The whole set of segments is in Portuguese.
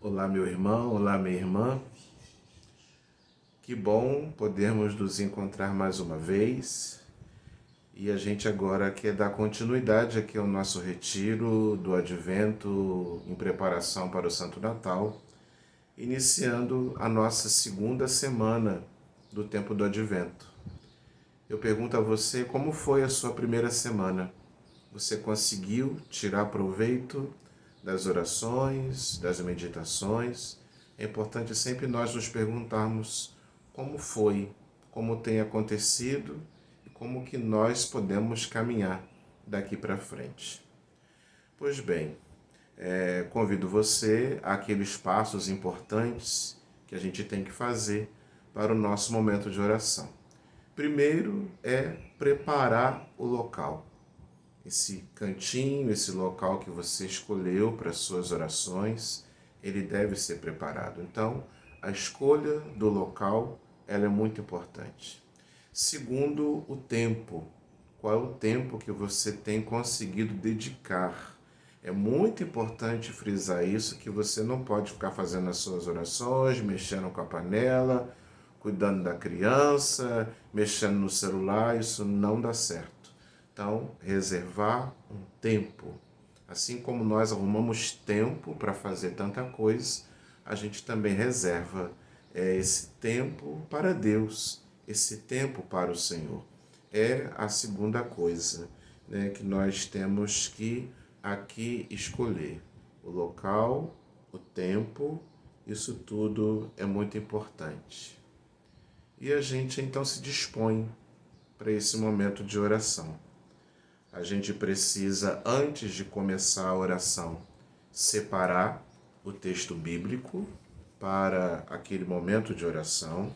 Olá, meu irmão, olá, minha irmã. Que bom podermos nos encontrar mais uma vez. E a gente agora quer dar continuidade aqui ao nosso retiro do Advento em preparação para o Santo Natal, iniciando a nossa segunda semana do tempo do Advento. Eu pergunto a você como foi a sua primeira semana. Você conseguiu tirar proveito das orações, das meditações? É importante sempre nós nos perguntarmos como foi, como tem acontecido e como que nós podemos caminhar daqui para frente. Pois bem, convido você àqueles passos importantes que a gente tem que fazer para o nosso momento de oração. Primeiro é preparar o local. Esse cantinho, esse local que você escolheu para as suas orações, ele deve ser preparado. Então, a escolha do local, ela é muito importante. Segundo, o tempo. Qual é o tempo que você tem conseguido dedicar? É muito importante frisar isso, que você não pode ficar fazendo as suas orações, mexendo com a panela, cuidando da criança, mexendo no celular, isso não dá certo. Então, reservar um tempo. Assim como nós arrumamos tempo para fazer tanta coisa, a gente também reserva esse tempo para Deus, esse tempo para o Senhor. É a segunda coisa, né, que nós temos que aqui escolher. O local, o tempo, isso tudo é muito importante. E a gente então se dispõe para esse momento de oração. A gente precisa, antes de começar a oração, separar o texto bíblico para aquele momento de oração.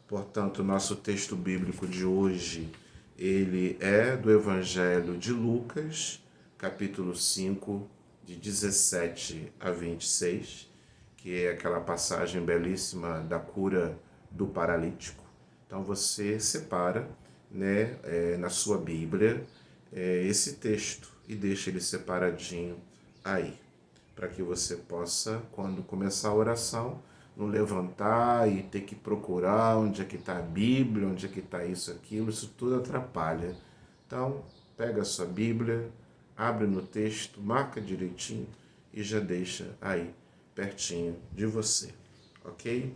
Portanto, o nosso texto bíblico de hoje, ele é do Evangelho de Lucas, capítulo 5, de 17 a 26, que é aquela passagem belíssima da cura do paralítico. Então você separa, né, na sua Bíblia, esse texto e deixa ele separadinho aí, para que você possa, quando começar a oração, não levantar e ter que procurar onde é que está a Bíblia, onde é que está isso, aquilo, isso tudo atrapalha. Então, pega a sua Bíblia, abre no texto, marca direitinho e já deixa aí, pertinho de você, ok?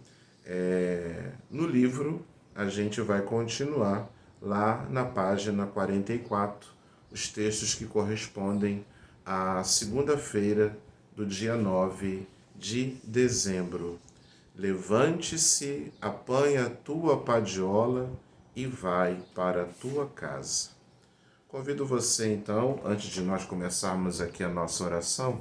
No livro, a gente vai continuar lá na página 44, os textos que correspondem à segunda-feira do dia 9 de dezembro. Levante-se, apanha a tua padiola e vai para a tua casa. Convido você então, antes de nós começarmos aqui a nossa oração,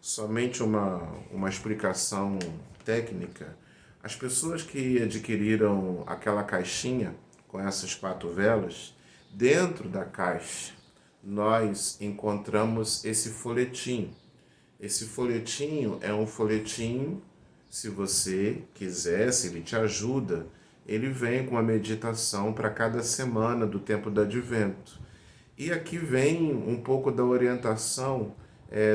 somente uma explicação técnica. As pessoas que adquiriram aquela caixinha com essas 4 velas, dentro da caixa nós encontramos esse folhetinho. Esse folhetinho é um folhetinho, se você quiser, se ele te ajuda, ele vem com a meditação para cada semana do tempo do Advento. E aqui vem um pouco da orientação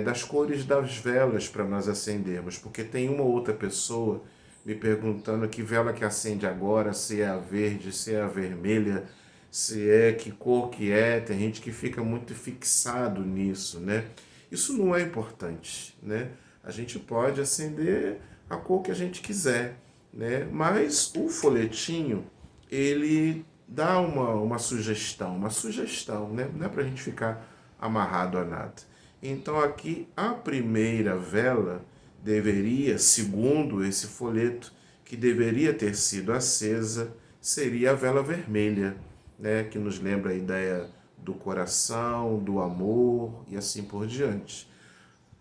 das cores das velas para nós acendermos, porque tem uma outra pessoa me perguntando que vela que acende agora, se é a verde, se é a vermelha, se é que cor que é. Tem gente que fica muito fixado nisso, né? Isso não é importante, né? A gente pode acender a cor que a gente quiser, né? Mas o folhetinho, ele dá uma sugestão, né? Não é para a gente ficar amarrado a nada. Então aqui a primeira vela deveria, segundo esse folheto, que deveria ter sido acesa, seria a vela vermelha, né? Que nos lembra a ideia do coração, do amor e assim por diante.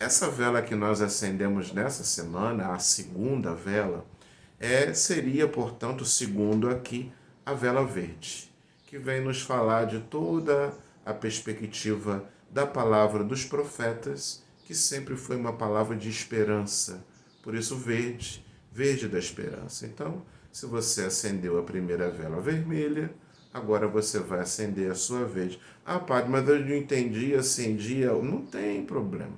Essa vela que nós acendemos nessa semana, a segunda vela, seria, portanto, segundo aqui, a vela verde, que vem nos falar de toda a perspectiva da palavra dos profetas, que sempre foi uma palavra de esperança. Por isso, verde, verde da esperança. Então, se você acendeu a primeira vela vermelha, agora você vai acender a sua verde. Ah, padre, mas eu não entendi, acendi. Não tem problema.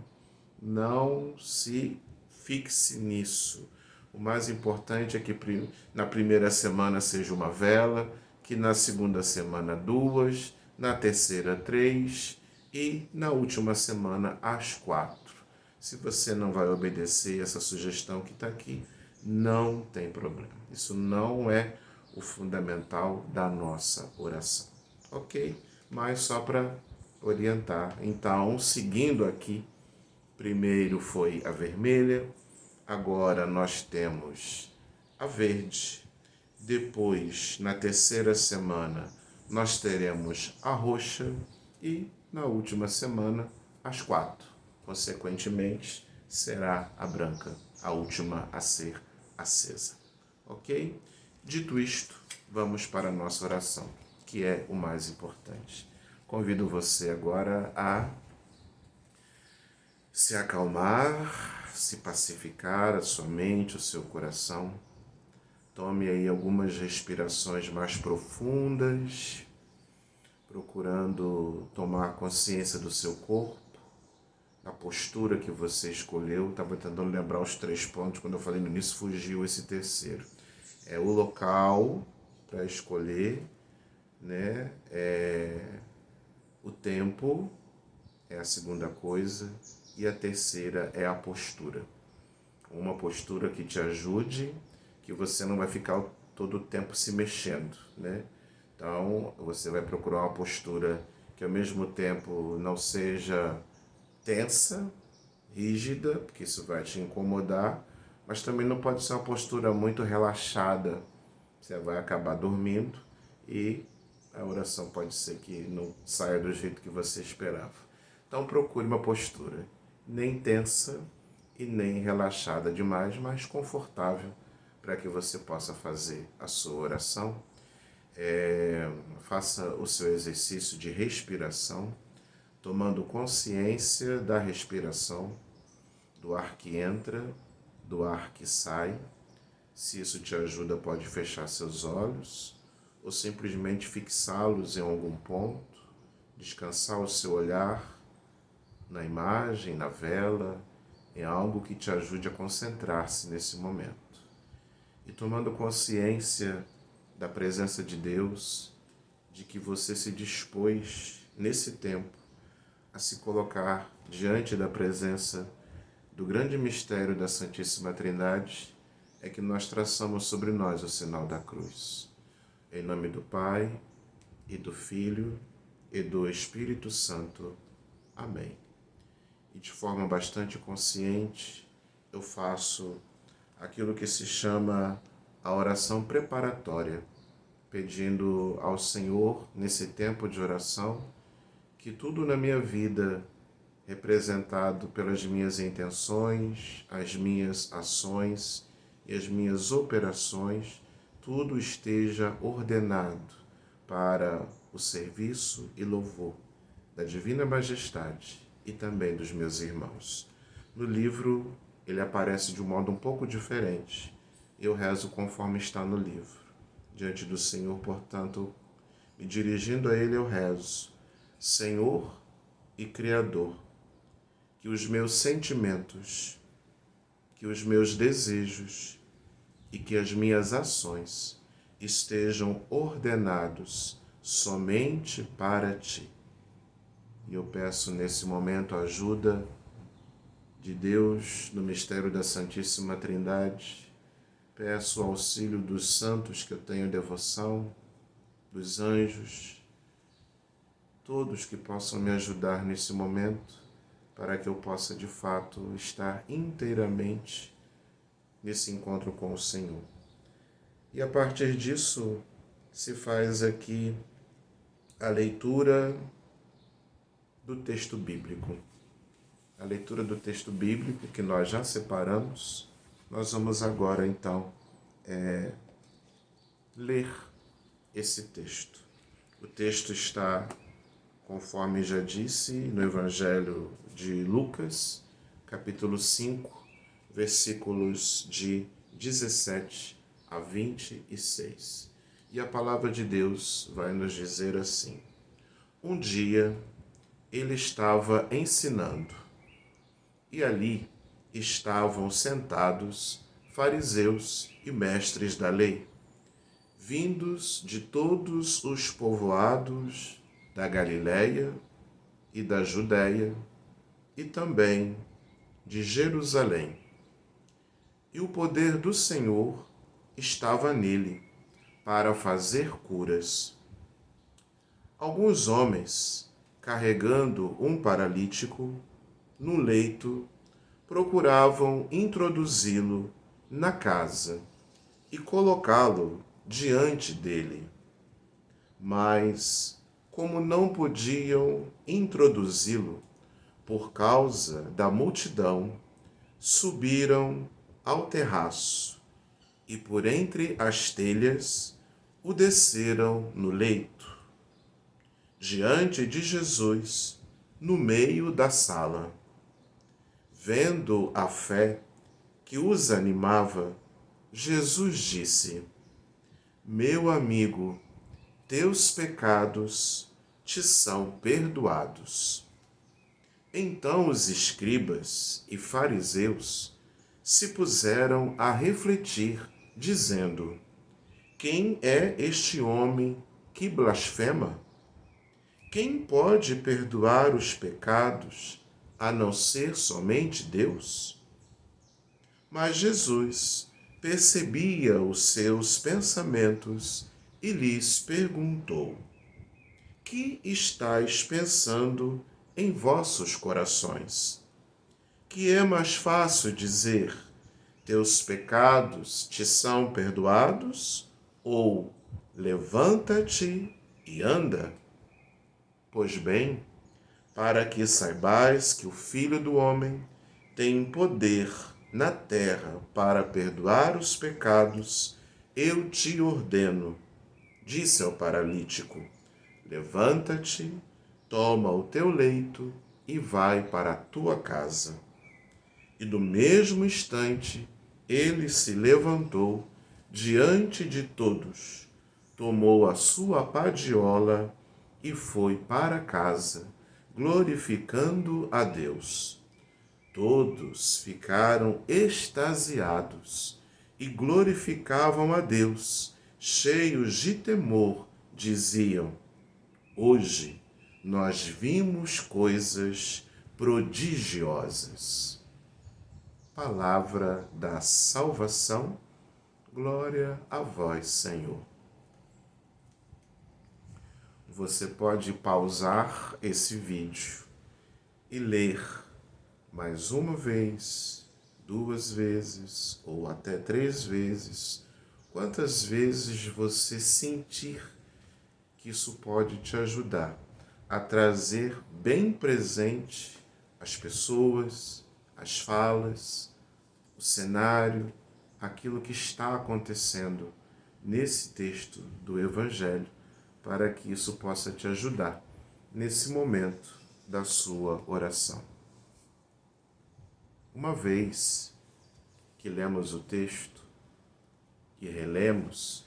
Não se fixe nisso. O mais importante é que na primeira semana seja uma vela, que na segunda semana 2, na terceira 3 e na última semana as 4. Se você não vai obedecer essa sugestão que está aqui, não tem problema. Isso não é o fundamental da nossa oração, ok? Mas só para orientar. Então, seguindo aqui, primeiro foi a vermelha, agora nós temos a verde. Depois, na terceira semana, nós teremos a roxa e na última semana as 4. Consequentemente, será a branca, a última a ser acesa. Ok? Dito isto, vamos para a nossa oração, que é o mais importante. Convido você agora a se acalmar, se pacificar a sua mente, o seu coração. Tome aí algumas respirações mais profundas, procurando tomar consciência do seu corpo, da postura que você escolheu. Estava tentando lembrar os 3 pontos, quando eu falei no início fugiu esse terceiro. É o local para escolher, né? O tempo é a segunda coisa e a terceira é a postura. Uma postura que te ajude, que você não vai ficar todo o tempo se mexendo, né? Então, você vai procurar uma postura que ao mesmo tempo não seja tensa, rígida, porque isso vai te incomodar, mas também não pode ser uma postura muito relaxada. Você vai acabar dormindo e a oração pode ser que não saia do jeito que você esperava. Então procure uma postura nem tensa e nem relaxada demais, mas confortável para que você possa fazer a sua oração. Faça o seu exercício de respiração, tomando consciência da respiração, do ar que entra, do ar que sai. Se isso te ajuda, pode fechar seus olhos ou simplesmente fixá-los em algum ponto, descansar o seu olhar na imagem, na vela, em algo que te ajude a concentrar-se nesse momento. E tomando consciência da presença de Deus, de que você se dispôs nesse tempo a se colocar diante da presença do grande mistério da Santíssima Trindade, é que nós traçamos sobre nós o sinal da cruz. Em nome do Pai, e do Filho, e do Espírito Santo. Amém. E de forma bastante consciente, eu faço aquilo que se chama a oração preparatória, pedindo ao Senhor, nesse tempo de oração, que tudo na minha vida, representado pelas minhas intenções, as minhas ações e as minhas operações, tudo esteja ordenado para o serviço e louvor da Divina Majestade e também dos meus irmãos. No livro, ele aparece de um modo um pouco diferente. Eu rezo conforme está no livro. Diante do Senhor, portanto, me dirigindo a Ele, eu rezo: Senhor e Criador, que os meus sentimentos, que os meus desejos e que as minhas ações estejam ordenados somente para Ti. E eu peço nesse momento a ajuda de Deus no mistério da Santíssima Trindade. Peço o auxílio dos santos que eu tenho devoção, dos anjos, todos que possam me ajudar nesse momento, para que eu possa de fato estar inteiramente nesse encontro com o Senhor. E a partir disso se faz aqui a leitura do texto bíblico. A leitura do texto bíblico que nós já separamos, nós vamos agora então ler esse texto. O texto está, conforme já disse, no Evangelho de Lucas, capítulo 5, versículos de 17 a 26. E a palavra de Deus vai nos dizer assim: Um dia ele estava ensinando, e ali estavam sentados fariseus e mestres da lei, vindos de todos os povoados da Galiléia e da Judéia e também de Jerusalém. E o poder do Senhor estava nele para fazer curas. Alguns homens, carregando um paralítico no leito, procuravam introduzi-lo na casa e colocá-lo diante dele. Mas, como não podiam introduzi-lo por causa da multidão, subiram ao terraço e por entre as telhas o desceram no leito, diante de Jesus, no meio da sala. Vendo a fé que os animava, Jesus disse: Meu amigo, teus pecados te são perdoados. Então os escribas e fariseus se puseram a refletir, dizendo: Quem é este homem que blasfema? Quem pode perdoar os pecados a não ser somente Deus? Mas Jesus percebia os seus pensamentos e lhes perguntou: Que estáis pensando em vossos corações? Que é mais fácil dizer: Teus pecados te são perdoados? Ou levanta-te e anda? Pois bem, para que saibais que o Filho do Homem tem poder na terra para perdoar os pecados, eu te ordeno, disse ao paralítico: levanta-te, toma o teu leito e vai para a tua casa. E no mesmo instante ele se levantou diante de todos, tomou a sua padiola e foi para casa, glorificando a Deus. Todos ficaram extasiados e glorificavam a Deus, cheios de temor, diziam: Hoje nós vimos coisas prodigiosas. Palavra da salvação, glória a vós, Senhor. Você pode pausar esse vídeo e ler mais uma vez, 2 vezes ou até 3 vezes, quantas vezes você sentir que isso pode te ajudar a trazer bem presente as pessoas, as falas, o cenário, aquilo que está acontecendo nesse texto do Evangelho, para que isso possa te ajudar nesse momento da sua oração. Uma vez que lemos o texto, que relemos,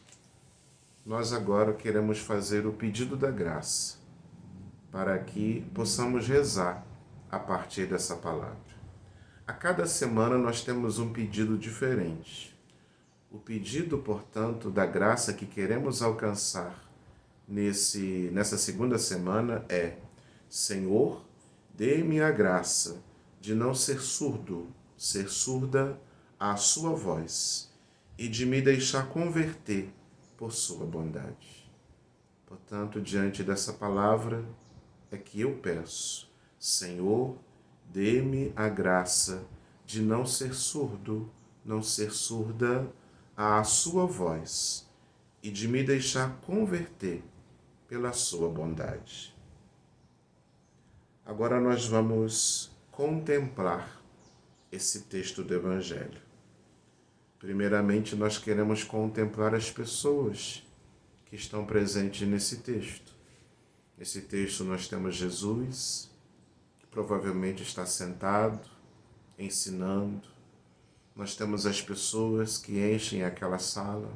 nós agora queremos fazer o pedido da graça, para que possamos rezar a partir dessa palavra. A cada semana nós temos um pedido diferente. O pedido, portanto, da graça que queremos alcançar nessa segunda semana é: Senhor, dê-me a graça de não ser surdo, ser surda à sua voz e de me deixar converter por sua bondade. Portanto, diante dessa palavra é que eu peço: Senhor, dê-me a graça de não ser surdo, não ser surda à sua voz e de me deixar converter pela sua bondade. Agora nós vamos contemplar esse texto do Evangelho. Primeiramente, nós queremos contemplar as pessoas que estão presentes nesse texto. Nesse texto nós temos Jesus, que provavelmente está sentado, ensinando. Nós temos as pessoas que enchem aquela sala.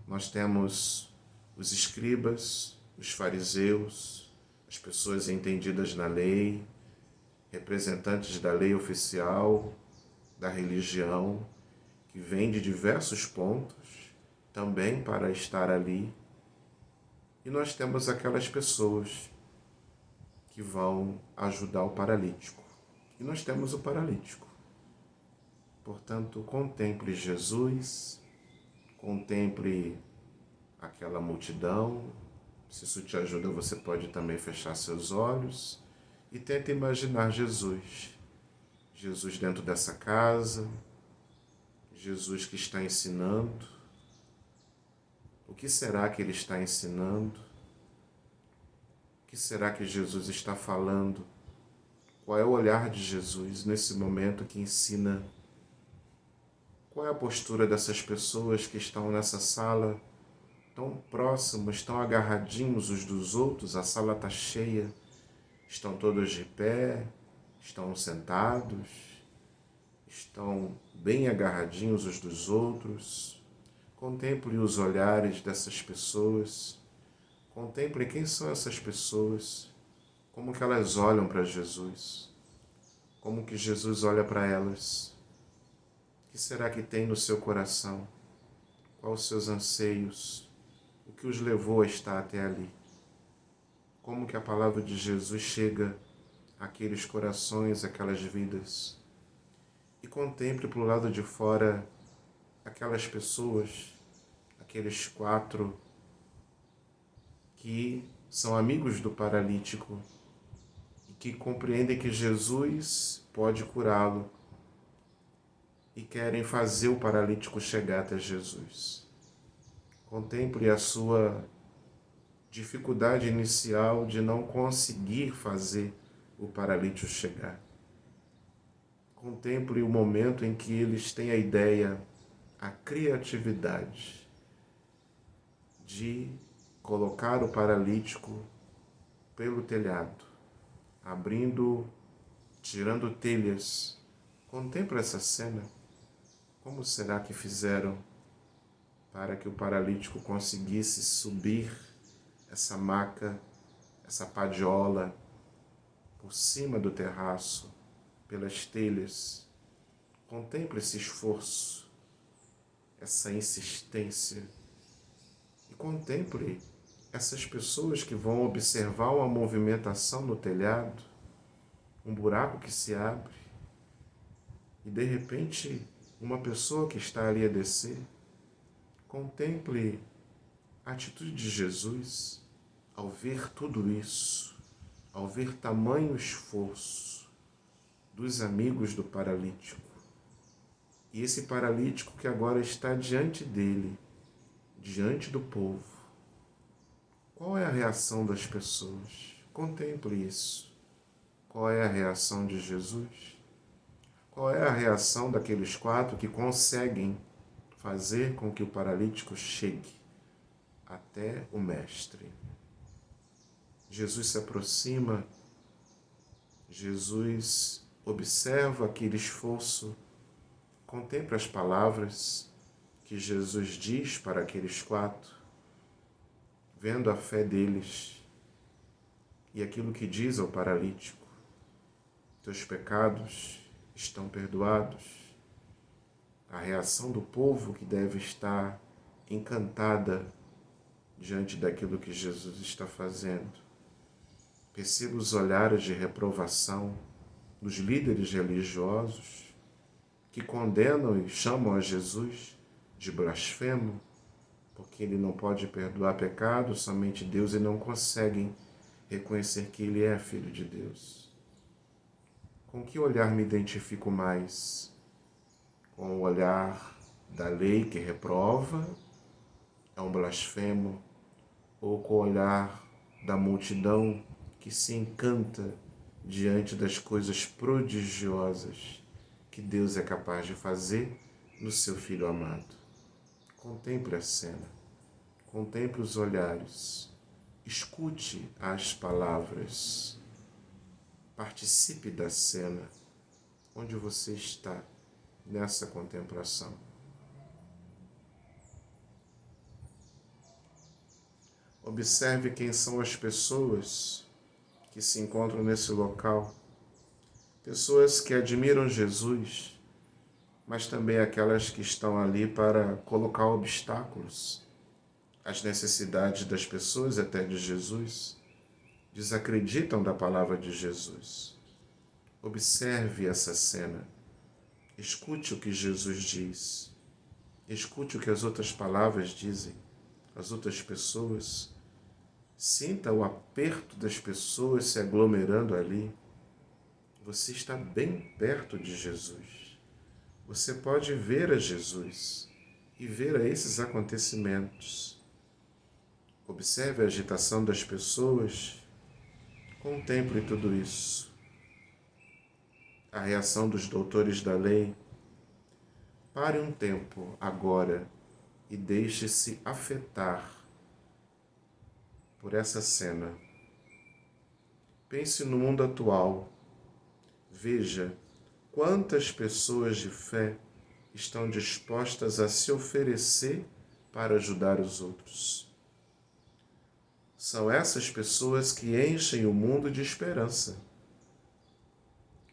Nós temos os escribas, os fariseus, as pessoas entendidas na lei, representantes da lei oficial, da religião, que vêm de diversos pontos, também para estar ali. E nós temos aquelas pessoas que vão ajudar o paralítico. E nós temos o paralítico. Portanto, contemple Jesus, contemple aquela multidão. Se isso te ajuda, você pode também fechar seus olhos e tente imaginar Jesus. Jesus dentro dessa casa, Jesus que está ensinando. O que será que ele está ensinando? O que será que Jesus está falando? Qual é o olhar de Jesus nesse momento que ensina? Qual é a postura dessas pessoas que estão nessa sala, tão próximos, tão agarradinhos uns dos outros? A sala está cheia, estão todos de pé, estão sentados, estão bem agarradinhos uns dos outros. Contemple os olhares dessas pessoas, contemple quem são essas pessoas, como que elas olham para Jesus, como que Jesus olha para elas. O que será que tem no seu coração? Quais os seus anseios? O que os levou a estar até ali? Como que a palavra de Jesus chega àqueles corações, àquelas vidas? E contemple para o lado de fora aquelas pessoas, aqueles 4 que são amigos do paralítico e que compreendem que Jesus pode curá-lo e querem fazer o paralítico chegar até Jesus. Contemple a sua dificuldade inicial de não conseguir fazer o paralítico chegar. Contemple o momento em que eles têm a ideia, a criatividade de colocar o paralítico pelo telhado, abrindo, tirando telhas. Contemple essa cena. Como será que fizeram para que o paralítico conseguisse subir essa maca, essa padiola, por cima do terraço, pelas telhas? Contemple esse esforço, essa insistência. E contemple essas pessoas que vão observar uma movimentação no telhado, um buraco que se abre, e de repente uma pessoa que está ali a descer. Contemple a atitude de Jesus ao ver tudo isso, ao ver tamanho esforço dos amigos do paralítico. E esse paralítico que agora está diante dele, diante do povo. Qual é a reação das pessoas? Contemple isso. Qual é a reação de Jesus? Qual é a reação daqueles 4 que conseguem fazer com que o paralítico chegue até o Mestre? Jesus se aproxima, Jesus observa aquele esforço, contempla as palavras que Jesus diz para aqueles 4, vendo a fé deles e aquilo que diz ao paralítico: teus pecados estão perdoados. A reação do povo que deve estar encantada diante daquilo que Jesus está fazendo. Perceba os olhares de reprovação dos líderes religiosos que condenam e chamam a Jesus de blasfemo, porque ele não pode perdoar pecado, somente Deus, e não conseguem reconhecer que ele é filho de Deus. Com que olhar me identifico mais? Com o olhar da lei que reprova, é um blasfemo, ou com o olhar da multidão que se encanta diante das coisas prodigiosas que Deus é capaz de fazer no seu Filho amado? Contemple a cena, contemple os olhares, escute as palavras, participe da cena onde você está nessa contemplação. Observe quem são as pessoas que se encontram nesse local, pessoas que admiram Jesus, mas também aquelas que estão ali para colocar obstáculos às necessidades das pessoas, até de Jesus, desacreditam da palavra de Jesus. Observe essa cena, escute o que Jesus diz, escute o que as outras palavras dizem, as outras pessoas, sinta o aperto das pessoas se aglomerando ali. Você está bem perto de Jesus. Você pode ver a Jesus e ver a esses acontecimentos. Observe a agitação das pessoas, contemple tudo isso. A reação dos doutores da lei. Pare um tempo agora e deixe-se afetar por essa cena. Pense no mundo atual. Veja quantas pessoas de fé estão dispostas a se oferecer para ajudar os outros. São essas pessoas que enchem o mundo de esperança.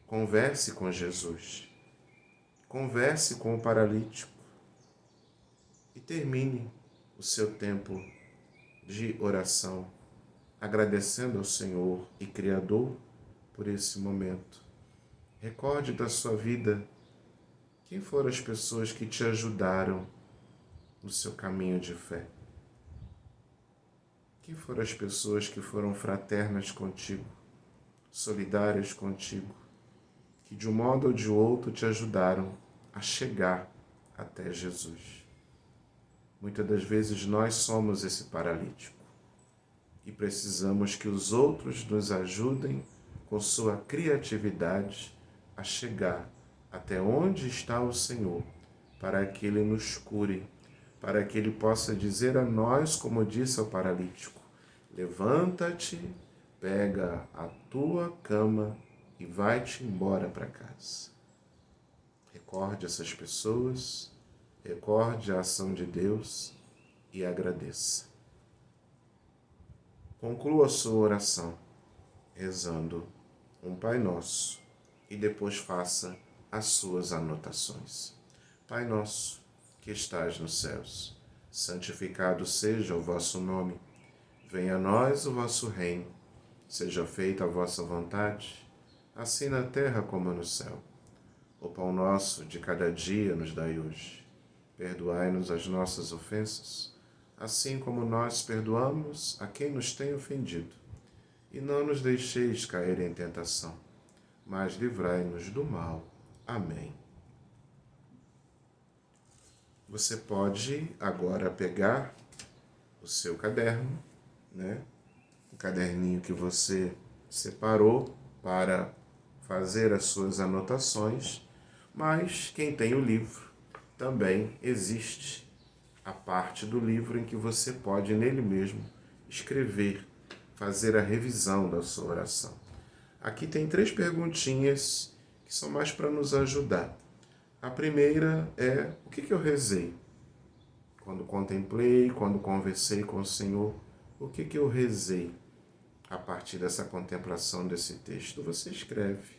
Converse com Jesus. Converse com o paralítico. E termine o seu tempo de oração, agradecendo ao Senhor e Criador por esse momento. Recorde da sua vida quem foram as pessoas que te ajudaram no seu caminho de fé. Quem foram as pessoas que foram fraternas contigo, solidárias contigo, que de um modo ou de outro te ajudaram a chegar até Jesus. Muitas das vezes nós somos esse paralítico e precisamos que os outros nos ajudem com sua criatividade a chegar até onde está o Senhor, para que Ele nos cure, para que Ele possa dizer a nós, como disse ao paralítico: levanta-te, pega a tua cama e vai-te embora para casa. Recorde essas pessoas, recorde a ação de Deus e agradeça. Conclua a sua oração rezando um Pai Nosso e depois faça as suas anotações. Pai nosso, que estais nos céus, santificado seja o vosso nome. Venha a nós o vosso reino. Seja feita a vossa vontade, assim na terra como no céu. O pão nosso de cada dia nos dai hoje. Perdoai-nos as nossas ofensas, assim como nós perdoamos a quem nos tem ofendido. E não nos deixeis cair em tentação, mas livrai-nos do mal. Amém. Você pode agora pegar o seu caderno, o caderninho que você separou para fazer as suas anotações, mas quem tem o livro também existe a parte do livro em que você pode nele mesmo escrever, fazer a revisão da sua oração. Aqui tem 3 perguntinhas que são mais para nos ajudar. A primeira é: o que eu rezei? Quando contemplei, quando conversei com o Senhor, o que eu rezei? A partir dessa contemplação desse texto, você escreve.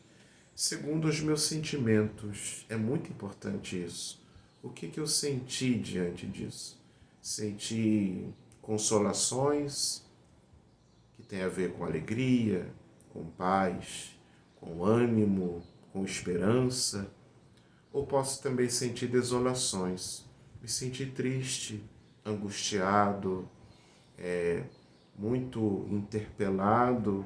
Segundo os meus sentimentos, é muito importante isso. O que eu senti diante disso? Senti consolações, que tem a ver com alegria, com paz, com ânimo, com esperança. Ou posso também sentir desolações, me sentir triste, angustiado, muito interpelado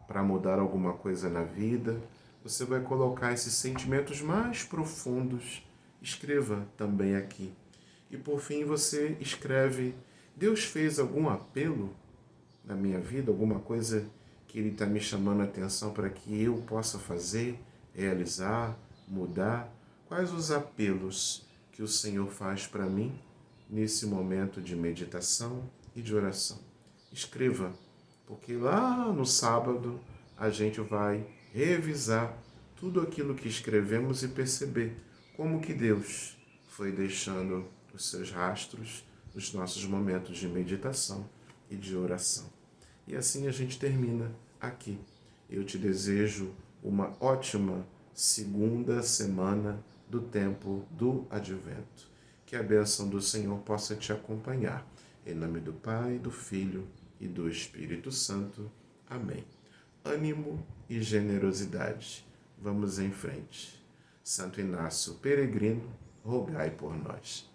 para mudar alguma coisa na vida. Você vai colocar esses sentimentos mais profundos, escreva também aqui. E por fim você escreve: Deus fez algum apelo na minha vida, alguma coisa que Ele está me chamando a atenção para que eu possa fazer, realizar, mudar? Quais os apelos que o Senhor faz para mim nesse momento de meditação e de oração? Escreva, porque lá no sábado a gente vai revisar tudo aquilo que escrevemos e perceber como que Deus foi deixando os seus rastros nos nossos momentos de meditação e de oração. E assim a gente termina aqui. Eu te desejo uma ótima segunda semana do tempo do advento. Que a bênção do Senhor possa te acompanhar. Em nome do Pai, do Filho e do Espírito Santo. Amém. Ânimo e generosidade. Vamos em frente. Santo Inácio Peregrino, rogai por nós.